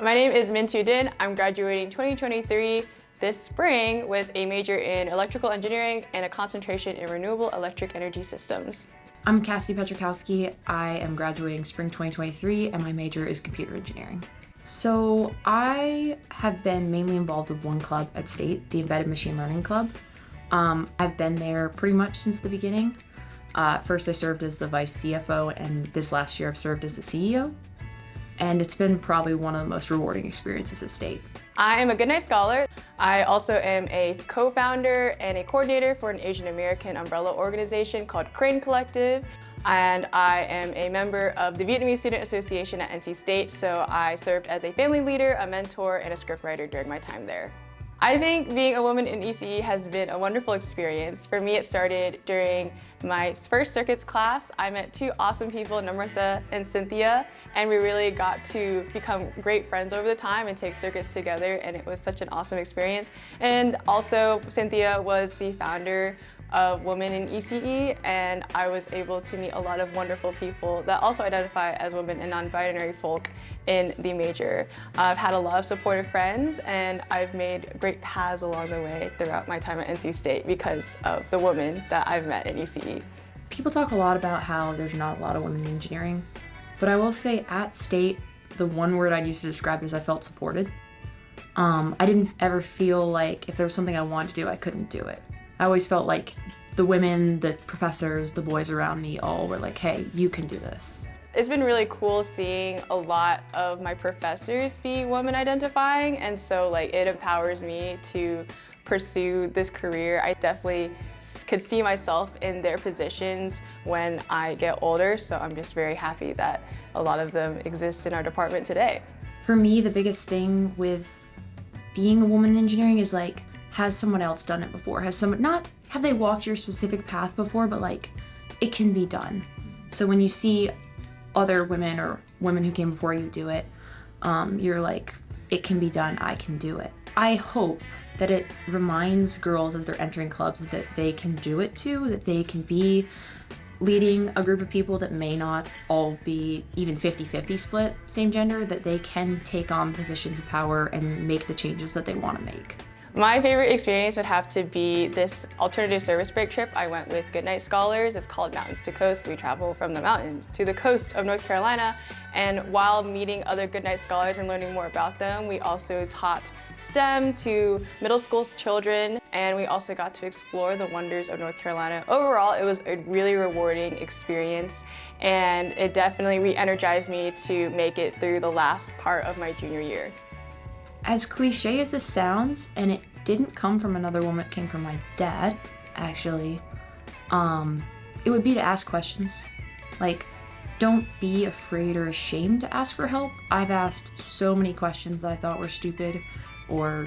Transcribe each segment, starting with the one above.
My name is Minh-Thu. I'm graduating 2023 this spring with a major in electrical engineering and a concentration in renewable electric energy systems. I'm Cassidy. I am graduating spring 2023 and my major is computer engineering. So I have been mainly involved with one club at State, the Embedded Machine Learning Club. I've been there pretty much since the beginning. First I served as the vice CFO, and this last year I've served as the CEO. And it's been probably one of the most rewarding experiences at State. I am a Goodnight Scholar. I also am a co-founder and a coordinator for an Asian American umbrella organization called Crane Collective. And I am a member of the Vietnamese Student Association at NC State, so I served as a family leader, a mentor, and a scriptwriter during my time there. I think being a woman in ECE has been a wonderful experience. For me, it started during my first circuits class. I met two awesome people, Namrata and Cynthia, and we really got to become great friends over the time and take circuits together, and it was such an awesome experience. And also, Cynthia was the founder of Women in ECE, and I was able to meet a lot of wonderful people that also identify as women and non-binary folk in the major. I've had a lot of supportive friends, and I've made great paths along the way throughout my time at NC State because of the women that I've met in ECE. People talk a lot about how there's not a lot of women in engineering, but I will say at State, the one word I'd use to describe it is I felt supported. I didn't ever feel like if there was something I wanted to do, I couldn't do it. I always felt like the women, the professors, the boys around me all were like, hey, you can do this. It's been really cool seeing a lot of my professors be women identifying, and so it empowers me to pursue this career. I definitely could see myself in their positions when I get older, so I'm just very happy that a lot of them exist in our department today. For me, the biggest thing with being a woman in engineering is has someone else done it before? Not have they walked your specific path before, but it can be done. So when you see other women or women who came before you do it, you're like, it can be done, I can do it. I hope that it reminds girls as they're entering clubs that they can do it too, that they can be leading a group of people that may not all be even 50-50 split, same gender, that they can take on positions of power and make the changes that they want to make. My favorite experience would have to be this alternative service break trip. I went with Goodnight Scholars. It's called Mountains to Coast. We travel from the mountains to the coast of North Carolina. And while meeting other Goodnight Scholars and learning more about them, we also taught STEM to middle school children, and we also got to explore the wonders of North Carolina. Overall, it was a really rewarding experience, and it definitely re-energized me to make it through the last part of my junior year. As cliche as this sounds, and it didn't come from another woman, it came from my dad, actually, it would be to ask questions. Don't be afraid or ashamed to ask for help. I've asked so many questions that I thought were stupid, or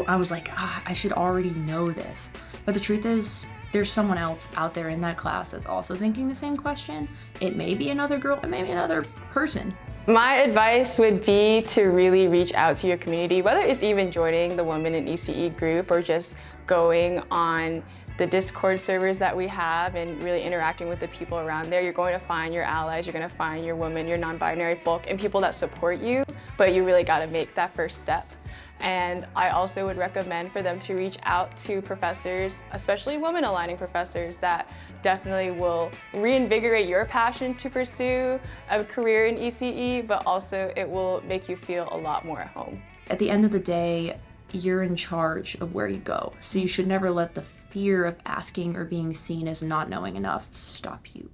I was like, I should already know this. But the truth is, there's someone else out there in that class that's also thinking the same question. It may be another girl, it may be another person. My advice would be to really reach out to your community, whether it's even joining the Women in ECE group or just going on the Discord servers that we have and really interacting with the people around there. You're going to find your allies, you're going to find your women, your non-binary folk, and people that support you, but you really got to make that first step. And I also would recommend for them to reach out to professors, especially women aligning professors, that definitely will reinvigorate your passion to pursue a career in ECE, but also it will make you feel a lot more at home. At the end of the day, you're in charge of where you go, so you should never let the fear of asking or being seen as not knowing enough stop you.